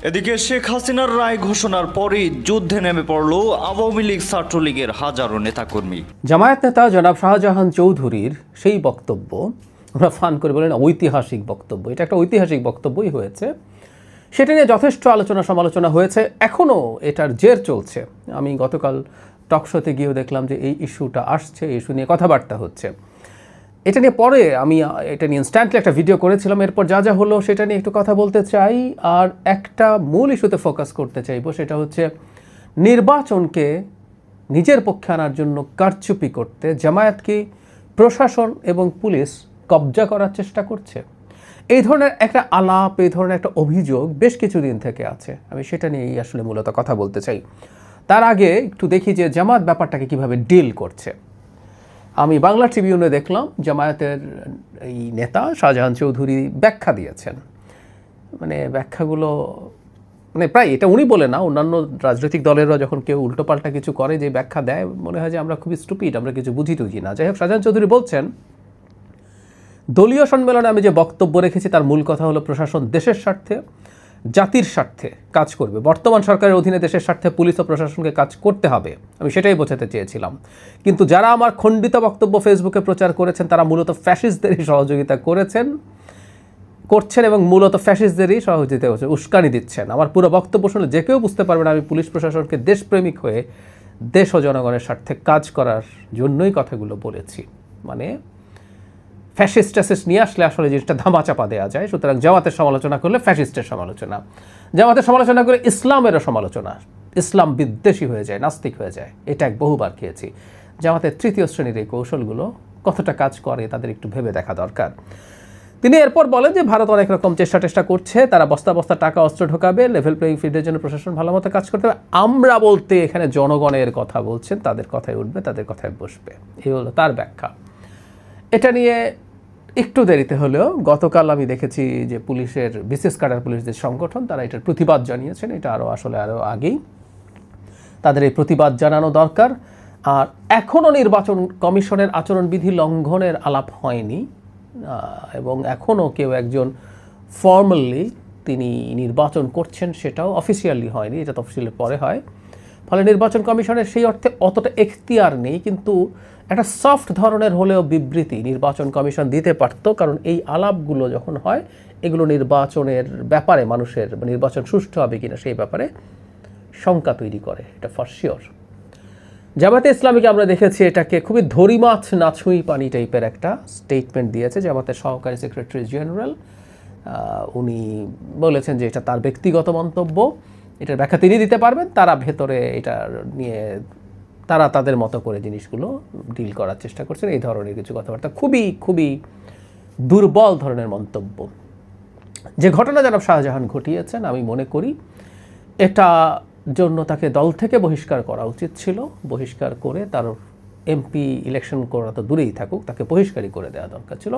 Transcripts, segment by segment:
এদিকে শেখ হাসিনার রায় ঘোষণার পরেই যুদ্ধে নেমে পড়ল আওয়ামী লীগ ছাত্রলীগের হাজারো নেতাকর্মী। জামায়াত নেতা জনাব শাহজাহান চৌধুরীর সেই বক্তব্য আমরা ফান করে বলেন ঐতিহাসিক বক্তব্য, এটা একটা ঐতিহাসিক বক্তব্যই হয়েছে। সেটা নিয়ে যথেষ্ট আলোচনা সমালোচনা হয়েছে, এখনও এটার জের চলছে। আমি গতকাল টকশোতে গিয়েও দেখলাম যে এই ইস্যুটা আসছে, এই ইস্যু নিয়ে কথাবার্তা হচ্ছে। এটা নিয়ে পরে আমি এটা নিয়ে ইনস্ট্যান্টলি একটা ভিডিও করেছিলাম, এরপর যা যা হলো সেটা নিয়ে একটু কথা বলতে চাই। আর একটা মূল ইস্যুতে ফোকাস করতে চাইবো, সেটা হচ্ছে নির্বাচনকে নিজের পক্ষে আনার জন্য কারচুপি করতে জামায়াতকে প্রশাসন এবং পুলিশ কবজা করার চেষ্টা করছে। এই ধরনের একটা আলাপ, এই ধরনের একটা অভিযোগ বেশ কিছুদিন থেকে আছে। আমি সেটা নিয়েই আসলে মূলত কথা বলতে চাই। তার আগে একটু দেখি যে জামায়াত ব্যাপারটাকে কিভাবে ডিল করছে। আমি বাংলা ট্রিবিউনে দেখলাম জামায়াতের এই নেতা শাহজাহান চৌধুরী ব্যাখ্যা দিয়েছেন। মানে ব্যাখ্যাগুলো প্রায় এটা উনি বলে না, অন্যান্য রাজনৈতিক দলেরও যখন কেউ উল্টোপাল্টা কিছু করে যে ব্যাখ্যা দেয়, মনে হয় যে আমরা খুবই স্টুপিড, আমরা কিছু বুঝি টুঝি না। যাই হোক, শাহজাহান চৌধুরী বলছেন, দলীয় সম্মেলনে আমি যে বক্তব্য রেখেছি তার মূল কথা হলো প্রশাসন দেশের স্বার্থে, জাতির স্বার্থে কাজ করবে। বর্তমান সরকারের অধীনে দেশের স্বার্থে পুলিশ ও প্রশাসনকে কাজ করতে হবে, আমি সেটাই বোঝাতে চেয়েছিলাম। কিন্তু যারা আমার খণ্ডিত বক্তব্য ফেসবুকে প্রচার করেছেন তারা মূলত ফ্যাসিস্টদেরই সহযোগিতা করছেন এবং মূলত ফ্যাসিস্টদেরই সহযোগিতা করছেন, উস্কানি দিচ্ছেন। আমার পুরো বক্তব্য শুনে যে কেউ বুঝতে পারবেন আমি পুলিশ প্রশাসনকে দেশপ্রেমিক হয়ে দেশ ও জনগণের স্বার্থে কাজ করার জন্যই কথাগুলো বলেছি। মানে ফ্যাসিস্ট নিয়ে আসলে আসলে জিনিসটা ধামাচাপা দেওয়া যায়। সুতরাং জামাতের সমালোচনা করলে ফ্যাসিস্টের সমালোচনা, জামাতের সমালোচনা করে ইসলামেরও সমালোচনা, ইসলাম বিদ্বেষী হয়ে যায়, নাস্তিক হয়ে যায়। এটা বহুবার খেয়েছি। জামাতের তৃতীয় শ্রেণীর এই কৌশলগুলো কতটা কাজ করে তাদের একটু ভেবে দেখা দরকার। তিনি এরপর বলেন যে ভারত অনেক রকম চেষ্টা করছে, তারা বস্তা বস্তা টাকা অস্ত্র ঢোকাবে, লেভেল প্লেইং ফিল্ডের জন্য প্রশাসন ভালো মতো কাজ করতে হবে। আমরা বলতে এখানে জনগণের কথা বলছেন, তাদের কথায় উঠবে, তাদের কথায় বসবে, এই হলো তার ব্যাখ্যা। এটা নিয়ে একটু দেরিতে হলেও গতকাল আমি দেখেছি যে পুলিশের বিশেষ ক্যাডার পুলিশদের সংগঠন তারা এটার প্রতিবাদ জানিয়েছেন। এটা আরও আগেই তাদের এই প্রতিবাদ জানানো দরকার। আর এখনও নির্বাচন কমিশনের আচরণবিধি লঙ্ঘনের আলাপ হয়নি এবং এখনও কেউ একজন ফর্মালি তিনি নির্বাচন করছেন সেটাও অফিসিয়ালি হয়নি, এটা তফসিলের পরে হয়। ফলে নির্বাচন কমিশনের সেই অর্থে অতটা এখতিয়ার নেই, কিন্তু একটা সফট ধরনের হলেও বিবৃতি নির্বাচন কমিশন দিতে পারত। কারণ এই আলাপগুলো যখন হয় এগুলো নির্বাচনের ব্যাপারে মানুষের নির্বাচন সুষ্ঠু হবে কিনা সেই ব্যাপারে শঙ্কা তৈরি করে, এটা ফর শিওর। জামাতে ইসলামীকে আমরা দেখেছি এটাকে খুবই ধরি মাছ না ছুঁই পানি টাইপের একটা স্টেটমেন্ট দিয়েছে জামাতের সহকারী সেক্রেটারি জেনারেল। উনি বলেছেন যে এটা তার ব্যক্তিগত মন্তব্য, এটার ব্যাখ্যা তিনি দিতে পারবেন, তারা ভেতরে এটা নিয়ে তারা তাদের মতো করে জিনিসগুলো ডিল করার চেষ্টা করছেন। এই ধরনের কিছু কথাবার্তা খুবই দুর্বল ধরনের মন্তব্য। যে ঘটনা জনাব শাহজাহান ঘটিয়েছেন, আমি মনে করি এটা জন্য তাকে দল থেকে বহিষ্কার করা উচিত ছিল। বহিষ্কার করে তার এমপি ইলেকশন করা তো দূরেই থাকুক, তাকে বহিষ্কারই করে দেওয়া দরকার ছিল।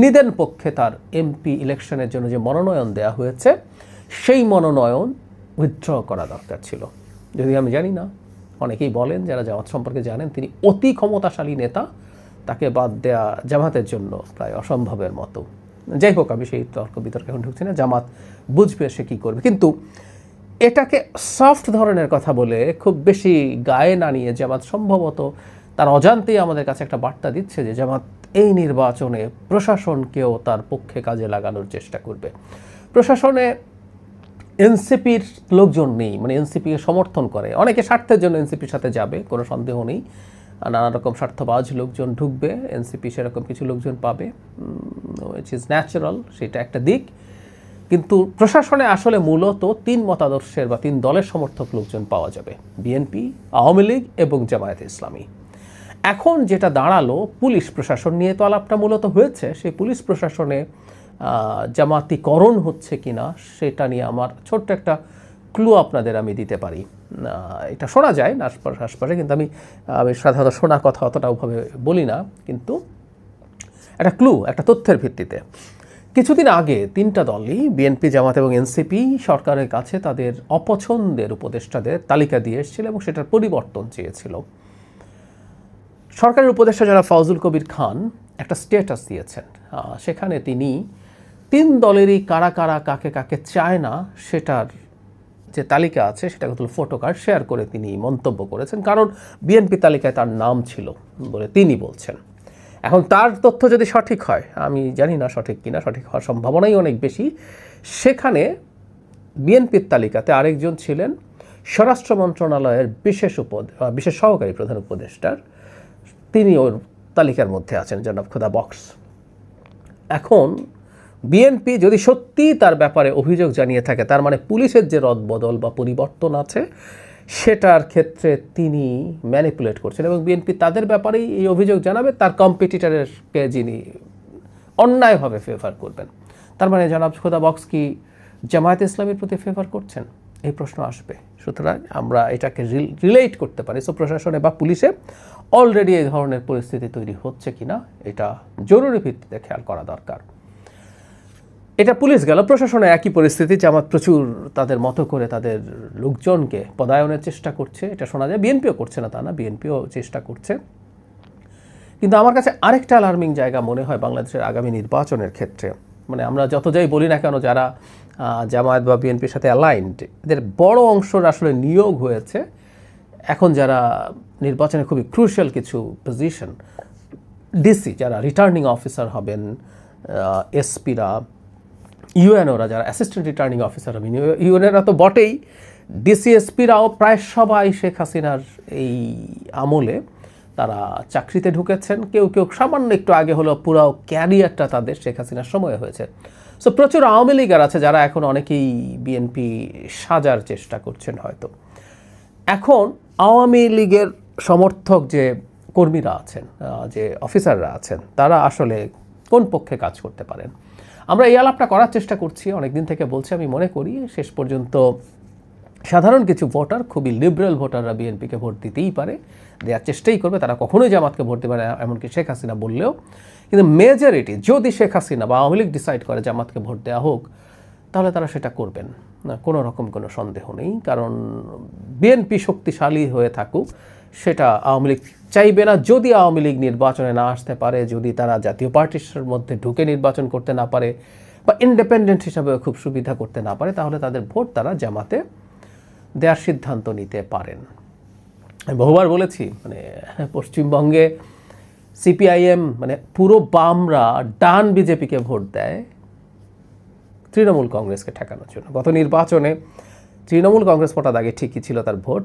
নিদেন পক্ষে তার এমপি ইলেকশনের জন্য যে মনোনয়ন দেওয়া হয়েছে সেই মনোনয়ন উইথড্র করা দরকার ছিল। যদি আমি জানি না, অনেকেই বলেন যারা জামাত সম্পর্কে জানেন তিনি অতি ক্ষমতাশালী নেতা, তাকে বাদ দেয়া জামাতের জন্য প্রায় অসম্ভবের মতো। যাই হোক, আমি সেই তর্ক বিতর্কে এখন ঢুকছি না, জামাত বুঝবে সে কী করবে। কিন্তু এটাকে সফট ধরনের কথা বলে খুব বেশি গায়ে না নিয়ে জামাত সম্ভবত তার অজান্তেই আমাদের কাছে একটা বার্তা দিচ্ছে যে জামাত এই নির্বাচনে প্রশাসনকেও তার পক্ষে কাজে লাগানোর চেষ্টা করবে। প্রশাসনে এনসিপির লোকজন নেই, মানে এনসিপিকে সমর্থন করে, অনেকে স্বার্থের জন্য এনসিপির সাথে যাবে, কোনো সন্দেহ নেই। নানা রকম স্বার্থবাজ লোকজন ঢুকবে, এনসিপি সেরকম কিছু লোকজন পাবে, উইচ ইজ ন্যাচারাল, সেটা একটা দিক। কিন্তু প্রশাসনে আসলে মূলত তিন মতাদর্শের বা তিন দলের সমর্থক লোকজন পাওয়া যাবে, বিএনপি, আওয়ামী লীগ এবং জামায়াতে ইসলামী। এখন যেটা দাঁড়ালো, পুলিশ প্রশাসন নিয়ে তো আলাপটা মূলত হয়েছে, সেই পুলিশ প্রশাসনে জামাতিকরণ হচ্ছে কিনা সেটা নিয়ে আমার ছোট্ট একটা ক্লু আপনাদের আমি দিতে পারি। এটা শোনা যায় না আশপাশে, কিন্তু আমি সাধারণত শোনা কথা অতটা ওভাবে বলি না, কিন্তু একটা ক্লু, একটা তথ্যের ভিত্তিতে। কিছুদিন আগে তিনটা দলই, বিএনপি, জামাত এবং এনসিপি, সরকারের কাছে তাদের অপছন্দের উপদেষ্টাদের তালিকা দিয়ে এসেছিল এবং সেটার পরিবর্তন চেয়েছিল। সরকারের উপদেষ্টা যারা ফজলুল কবির খান একটা স্ট্যাটাস দিয়েছেন, সেখানে তিনি তিন দলেরই কারা কারা কাকে কাকে চায় না সেটার যে তালিকা আছে সেটা হলো ফটো কার্ড শেয়ার করে তিনি মন্তব্য করেছেন, কারণ বিএনপি তালিকায় তার নাম ছিল বলে তিনি বলছেন। এখন তার তথ্য যদি সঠিক হয়, আমি জানি না সঠিক কিনা, সঠিক হওয়ার সম্ভাবনাই অনেক বেশি, সেখানে বিএনপির তালিকাতে আরেকজন ছিলেন স্বরাষ্ট্র মন্ত্রণালয়ের বিশেষ সহকারী প্রধান উপদেষ্টার, তিনি ওর তালিকার মধ্যে আছেন, জনাব খোদা বক্স। এখন বিএনপি যদি সত্যি তার ব্যাপারে অভিযোগ জানিয়ে থাকে, তার মানে পুলিশের যে রদবদল বা পরিবর্তন আছে সেটার ক্ষেত্রে তিনি ম্যানিপুলেট করছেন, এবং বিএনপি তাদের ব্যাপারেই এই অভিযোগ জানাবে, তার কম্পিটিটরকে যিনি অন্যায়ভাবে ফেভার করবেন। তার মানে জনাব খোদা বক্স কি জামায়াতে ইসলামীর প্রতি ফেভার করছেন? এই প্রশ্ন আসবে। সুতরাং আমরা এটাকে রিলেট করতে পারি। সো প্রশাসনে বা পুলিশে অলরেডি এই ধরনের পরিস্থিতি তৈরি হচ্ছে কিনা এটা জরুরি ভিত্তিতে খেয়াল করা দরকার। এটা পুলিশ গেল, প্রশাসনে একই পরিস্থিতি। জামাত প্রচুর তাদের মতো করে তাদের লোকজনকে পদায়নের চেষ্টা করছে, এটা শোনা যায়। বিএনপিও করছে না তা না, বিএনপিও চেষ্টা করছে। কিন্তু আমার কাছে আরেকটা অ্যালার্মিং জায়গা মনে হয় বাংলাদেশের আগামী নির্বাচনের ক্ষেত্রে। মানে আমরা যত যাই বলি না কেন, যারা জামায়াত বা বিএনপির সাথে অ্যালাইন্ড, এদের বড় অংশর আসলে নিয়োগ হয়েছে এখন যারা নির্বাচনে খুবই ক্রুশিয়াল কিছু পজিশন, ডিসি যারা রিটার্নিং অফিসার হবেন, এসপিরা, ইউএনওরা যারা অ্যাসিস্ট্যান্ট রিটার্নিং অফিসার হবেন, ইউএনওরা তো বটেই, ডিসিএসপিরাও প্রায় সবাই শেখ হাসিনার এই আমলে তারা চাকরিতে ঢুকেছেন। কেউ কেউ সামান্য একটু আগে হলো, পুরো ক্যারিয়ারটা তাদের শেখ হাসিনার সময় হয়েছে। সো প্রচুর আওয়ামী লীগার আছে যারা এখন অনেকেই বিএনপি সাজার চেষ্টা করছেন হয়তো। এখন আওয়ামী লীগের সমর্থক যে কর্মীরা আছেন, যে অফিসাররা আছেন, তারা আসলে কোন পক্ষে কাজ করতে পারেন? আমরা এই আলাপটা করার চেষ্টা করছি, অনেকদিন থেকে বলছি। আমি মনে করি শেষ পর্যন্ত সাধারণ কিছু ভোটার, খুবই লিবারেল ভোটাররা বিএনপিকে ভোট দিতেই পারে, দেওয়ার চেষ্টাই করবে। তারা কখনোই জামাতকে ভোট দেবে না, এমনকি শেখ হাসিনা বললেও। কিন্তু মেজরিটি যদি শেখ হাসিনা বা আওয়ামী লীগ ডিসাইড করে জামাতকে ভোট দেওয়া হোক, তাহলে তারা সেটা করবেন না, কোনো রকম কোনো সন্দেহ নেই। কারণ বিএনপি শক্তিশালী হয়ে থাকুক সেটা আওয়ামী লীগ চাইবে না। যদি আওয়ামী লীগ নির্বাচনে না আসতে পারে, যদি তারা জাতীয় পার্টির মধ্যে ঢুকে নির্বাচন করতে না পারে, বা ইন্ডিপেন্ডেন্ট হিসাবে খুব সুবিধা করতে না পারে, তাহলে তাদের ভোট তারা জামাতে দেওয়ার সিদ্ধান্ত নিতে পারেন। আমি বহুবার বলেছি, মানে পশ্চিমবঙ্গে সিপিআইএম মানে পুরো বামরা ডান বিজেপিকে ভোট দেয় তৃণমূল কংগ্রেসকে ঠেকানোর জন্য। গত নির্বাচনে তৃণমূল কংগ্রেস ভোটার আগে ঠিকই ছিল তার ভোট,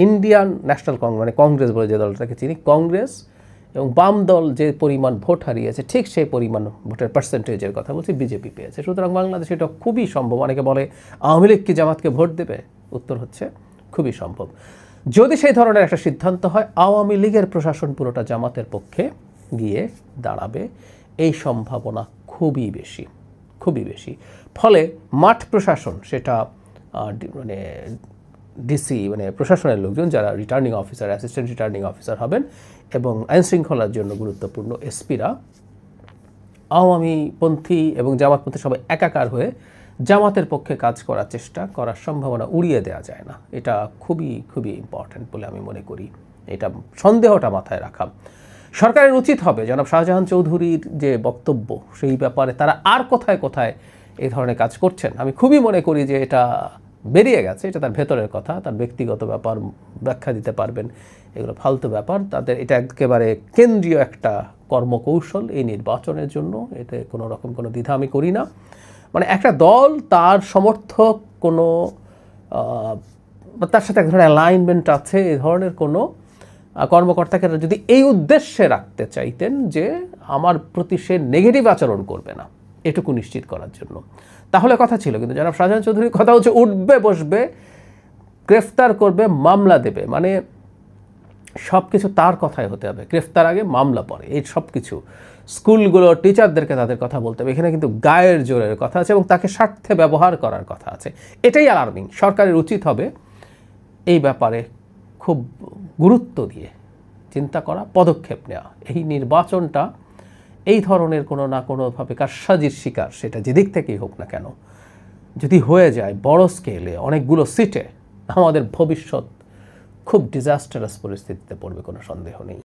ইন্ডিয়ান ন্যাশনাল কংগ্রেস মানে কংগ্রেস বলে যে দলটাকে চিনি, কংগ্রেস এবং বাম দল যে পরিমাণ ভোট হারিয়েছে, ঠিক সেই পরিমাণ ভোটের পার্সেন্টেজের কথা বলছি বিজেপি পেয়েছে। সুতরাং বাংলাদেশে এটা খুবই সম্ভব। অনেকে বলে আওয়ামী লীগ কি জামাতকে ভোট দেবে? উত্তর হচ্ছে খুবই সম্ভব। যদি সেই ধরনের একটা সিদ্ধান্ত হয়, আওয়ামী লীগের প্রশাসন পুরোটা জামাতের পক্ষে গিয়ে দাঁড়াবে, এই সম্ভাবনা খুবই বেশি, খুবই বেশি। ফলে মাঠ প্রশাসন, সেটা মানে ডিসি মানে প্রশাসনের লোকজন যারা returning officer, assistant returning officer হবেন, এবং আইনশৃঙ্খলার জন্য গুরুত্বপূর্ণ এসপিরা আওয়ামীপন্থী এবং জামাতপন্থী সবাই একাকার হয়ে জামাতের পক্ষে কাজ করার চেষ্টা করার সম্ভাবনা উড়িয়ে দেওয়া যায় না। এটা খুবই খুবই ইম্পর্ট্যান্ট বলে আমি মনে করি। এটা সন্দেহটা মাথায় রাখা। সরকারের উচিত হবে জনাব শাহজাহান চৌধুরীর যে বক্তব্য, সেই ব্যাপারে তারা আর কোথায় কোথায় এই ধরনের কাজ করছেন, আমি খুবই মনে করি যে এটা বেরিয়ে গেছে, এটা তার ভেতরের কথা, তার ব্যক্তিগত ব্যাপার, ব্যাখ্যা দিতে পারবেন, এগুলো ফালতু ব্যাপার। তাদের এটা একেবারে কেন্দ্রীয় একটা কর্মকৌশল এই নির্বাচনের জন্য, এতে কোনো রকম কোনো দ্বিধা আমি করি না। মানে একটা দল তার সমর্থক কোনো তার সাথে এক ধরনের অ্যালাইনমেন্ট আছে, এই ধরনের কোনো কর্মকর্তাকে যদি এই উদ্দেশ্যে রাখতে চাইতেন যে আমার প্রতি সে নেগেটিভ আচরণ করবে না, এটুকু নিশ্চিত করার জন্য, তাহলে কথা ছিল। কিন্তু জনাব শাহজাহান চৌধুরীর কথা হচ্ছে উঠবে বসবে, গ্রেফতার করবে, মামলা দেবে, মানে সব কিছু তার কথাই হতে হবে। গ্রেফতার আগে মামলা পরে, এই সব কিছু। স্কুলগুলো টিচারদেরকে তাদের কথা বলতে হবে, এখানে কিন্তু গায়ের জোরের কথা আছে এবং তাকে স্বার্থে ব্যবহার করার কথা আছে। এটাই অ্যালার্মিং। সরকারের উচিত হবে এই ব্যাপারে খুব গুরুত্ব দিয়ে চিন্তা করা, পদক্ষেপ নেওয়া। এই নির্বাচনটা এই ধরনের কোনো না কোনোভাবে কারসাজির শিকার, সেটা যেদিক থেকেই হোক না কেন, যদি হয়ে যায় বড় স্কেলে অনেকগুলো সিটে, আমাদের ভবিষ্যৎ খুব ডিজাস্টারাস পরিস্থিতিতে পড়বে, কোনো সন্দেহ নেই।